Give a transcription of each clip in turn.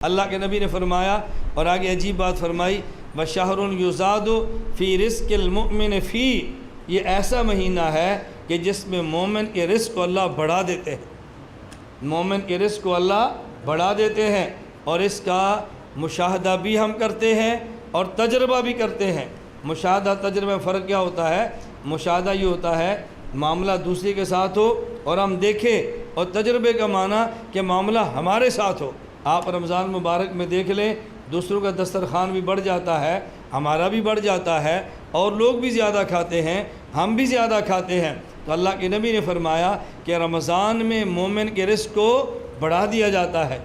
اللہ کے نبی نے فرمایا اور آگے عجیب بات فرمائی وَشَهْرٌ يُزَادُ فِي رِزْقِ الْمُؤْمِنِ فِي، یہ ایسا مہینہ ہے کہ جس میں مومن کے رزق کو اللہ بڑھا دیتے ہیں، مومن کے رزق کو اللہ بڑھا دیتے ہیں، اور اس کا مشاہدہ بھی ہم کرتے ہیں اور تجربہ بھی کرتے ہیں۔ مشاہدہ تجربہ میں فرق کیا ہوتا ہے؟ مشاہدہ یہ ہوتا ہے معاملہ دوسرے کے ساتھ ہو اور ہم دیکھیں، اور تجربے کا معنی کہ معاملہ ہمارے ساتھ ہو۔ آپ رمضان مبارک میں دیکھ لیں، دوسروں کا دسترخوان بھی بڑھ جاتا ہے، ہمارا بھی بڑھ جاتا ہے، اور لوگ بھی زیادہ کھاتے ہیں، ہم بھی زیادہ کھاتے ہیں۔ تو اللہ کے نبی نے فرمایا کہ رمضان میں مومن کے رزق کو بڑھا دیا جاتا ہے۔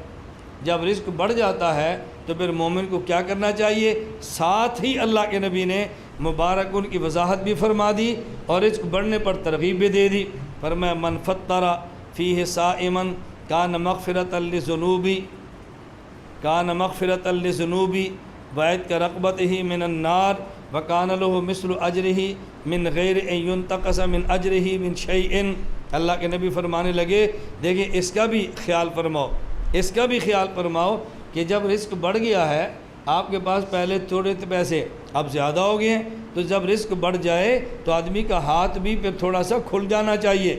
جب رزق بڑھ جاتا ہے تو پھر مومن کو کیا کرنا چاہیے؟ ساتھ ہی اللہ کے نبی نے مبارک ان کی وضاحت بھی فرما دی اور رزق بڑھنے پر ترغیب بھی دے دی۔ فرمایا من فطر فیہ صائما کان مغفرۃ لذنوبی وعتق رقبتہ من النار وکان لہ مثل اجرہ من غیر ان ینتقص من اجرہ من شیء۔ اللہ کے نبی فرمانے لگے دیکھیں اس کا بھی خیال فرماؤ، اس کا بھی خیال فرماؤ کہ جب رزق بڑھ گیا ہے، آپ کے پاس پہلے تھوڑے پیسے اب زیادہ ہو گئے ہیں، تو جب رزق بڑھ جائے تو آدمی کا ہاتھ بھی پھر تھوڑا سا کھل جانا چاہیے۔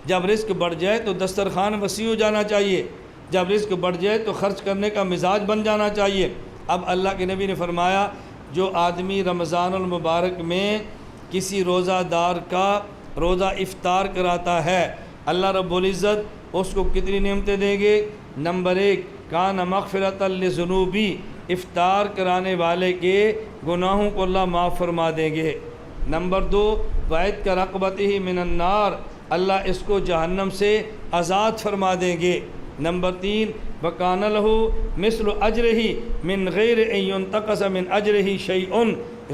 جب رزق بڑھ جائے تو دسترخوان وسیع ہو جانا چاہیے، جب رزق بڑھ جائے تو خرچ کرنے کا مزاج بن جانا چاہیے۔ اب اللہ کے نبی نے فرمایا جو آدمی رمضان المبارک میں کسی روزہ دار کا روزہ افطار کراتا ہے، اللہ رب العزت اس کو کتنی نعمتیں دیں گے؟ نمبر 1 کان مغفرۃ لذنوبی، افطار کرانے والے کے گناہوں کو اللہ معاف فرما دیں گے۔ نمبر 2 وعتق رقبتہ من النار، اللہ اس کو جہنم سے آزاد فرما دیں گے۔ نمبر 3 وکان لہ مثل اجرہ من غیر ان ینتقص من اجرہ شیء،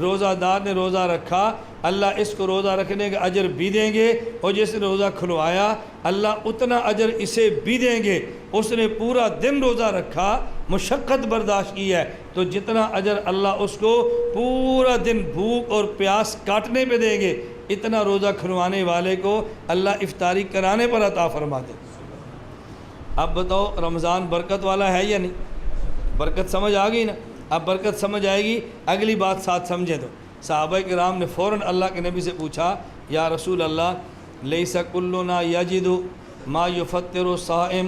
روزہ دار نے روزہ رکھا، اللہ اس کو روزہ رکھنے کا اجر بھی دیں گے، اور جس نے روزہ کھلوایا اللہ اتنا اجر اسے بھی دیں گے۔ اس نے پورا دن روزہ رکھا، مشقت برداشت کی ہے، تو جتنا اجر اللہ اس کو پورا دن بھوک اور پیاس کاٹنے پہ دیں گے، اتنا روزہ کھلوانے والے کو اللہ افطاری کرانے پر عطا فرما دے۔ اب بتاؤ رمضان برکت والا ہے یا نہیں؟ برکت سمجھ آ گئی نا؟ اب برکت سمجھ آئے گی، اگلی بات ساتھ سمجھے تو صحابہ کرام نے فوراً اللہ کے نبی سے پوچھا یا رسول اللہ لیس کلنا یجد ما یفطر الصائم،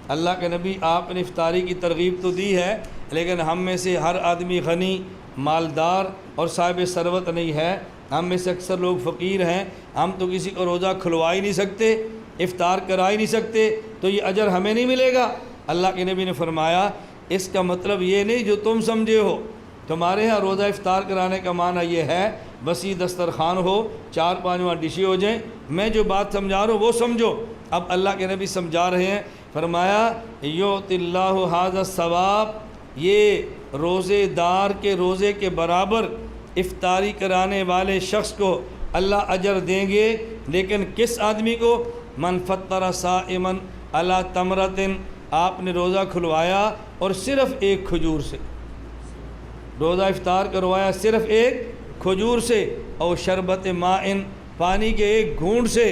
اللہ کے نبی آپ نے افطاری کی ترغیب تو دی ہے، لیکن ہم میں سے ہر آدمی غنی، مالدار اور صاحب ثروت نہیں ہے، ہم میں سے اکثر لوگ فقیر ہیں، ہم تو کسی کو روزہ کھلوا ہی نہیں سکتے، افطار کرا ہی نہیں سکتے، تو یہ اجر ہمیں نہیں ملے گا؟ اللہ کے نبی نے فرمایا اس کا مطلب یہ نہیں جو تم سمجھے ہو، تمہارے ہاں روزہ افطار کرانے کا معنی یہ ہے وسیع دسترخوان ہو، 4-5 ڈشیں ہو جائیں، میں جو بات سمجھا رہا ہوں وہ سمجھو۔ اب اللہ کے نبی سمجھا رہے ہیں، فرمایا یؤتی اللہ ھذا الثواب، یہ روزے دار کے روزے کے برابر افطاری کرانے والے شخص کو اللہ اجر دیں گے، لیکن کس آدمی کو؟ من فطر صائما علی تمرۃ، آپ نے روزہ کھلوایا اور صرف ایک کھجور سے روزہ افطار کروایا، صرف ایک کھجور سے، اور شربت ماء، پانی کے ایک گھونٹ سے،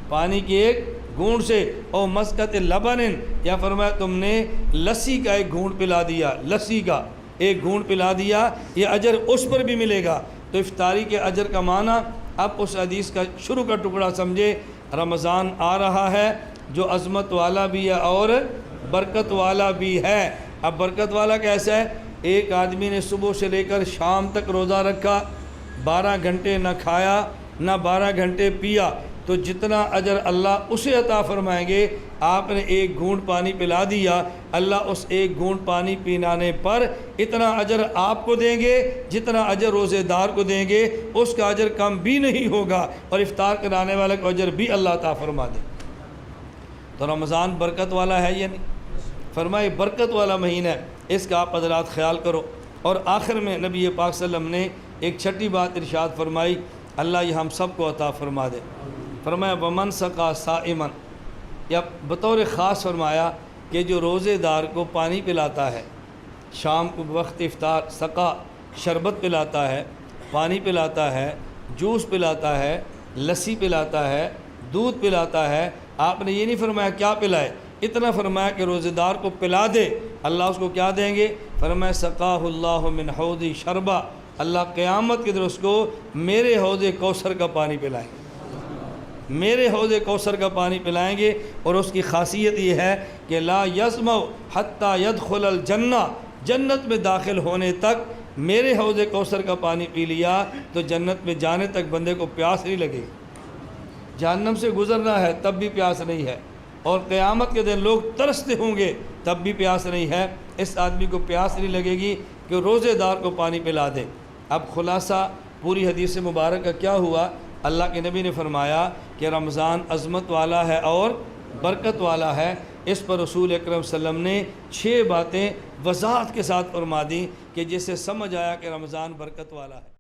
پانی کی ایک گھونٹ سے، اور مسکت لبن، یا فرمایا تم نے لسی کا ایک گھونٹ پلا دیا، لسی کا ایک گھونٹ پلا دیا، یہ اجر اس پر بھی ملے گا۔ تو افطاری کے اجر کا معنی اب اس حدیث کا شروع کا ٹکڑا سمجھے، رمضان آ رہا ہے جو عظمت والا بھی ہے اور برکت والا بھی ہے۔ اب برکت والا کیسا ہے؟ ایک آدمی نے صبح سے لے کر شام تک روزہ رکھا، 12 گھنٹے نہ کھایا نہ 12 گھنٹے پیا، تو جتنا اجر اللہ اسے عطا فرمائیں گے، آپ نے ایک گھونٹ پانی پلا دیا، اللہ اس ایک گھونٹ پانی پینانے پر اتنا اجر آپ کو دیں گے جتنا اجر روزے دار کو دیں گے، اس کا اجر کم بھی نہیں ہوگا، اور افطار کرانے والے کو اجر بھی اللہ عطا فرما دے۔ تو رمضان برکت والا ہے یا نہیں؟ فرمائے برکت والا مہینہ ہے، اس کا آپ حضرات خیال کرو۔ اور آخر میں نبی پاک صلی اللہ علیہ وسلم نے ایک چھٹی بات ارشاد فرمائی، اللہ یہ ہم سب کو عطا فرما دے۔ فرمایا ومن سقا صائما، یا بطور خاص فرمایا کہ جو روزے دار کو پانی پلاتا ہے، شام کو وقت افطار، سقا شربت پلاتا ہے، پانی پلاتا ہے، جوس پلاتا ہے، لسی پلاتا ہے، دودھ پلاتا ہے، آپ نے یہ نہیں فرمایا کیا پلائے، اتنا فرمایا کہ روزے دار کو پلا دے، اللہ اس کو کیا دیں گے؟ فرمایا سقاہ اللہ من حوضی شربا، اللہ قیامت کے دن اس کو میرے حوض کوثر کا پانی پلائیں گے، میرے حوض کوثر کا پانی پلائیں گے۔ اور اس کی خاصیت یہ ہے کہ لا یظمأ حتی یدخل الجنہ، جنت میں داخل ہونے تک میرے حوض کوثر کا پانی پی لیا تو جنت میں جانے تک بندے کو پیاس نہیں لگے گی۔ جہنم سے گزرنا ہے تب بھی پیاس نہیں ہے، اور قیامت کے دن لوگ ترستے ہوں گے تب بھی پیاس نہیں ہے۔ اس آدمی کو پیاس نہیں لگے گی کہ روزے دار کو پانی پلا دے۔ اب خلاصہ پوری حدیث مبارک کا کیا ہوا؟ اللہ کے نبی نے فرمایا کہ رمضان عظمت والا ہے اور برکت والا ہے۔ اس پر رسول اکرم صلی اللہ علیہ وسلم نے 6 باتیں وضاحت کے ساتھ فرما دیں کہ جس سے سمجھ آیا کہ رمضان برکت والا ہے۔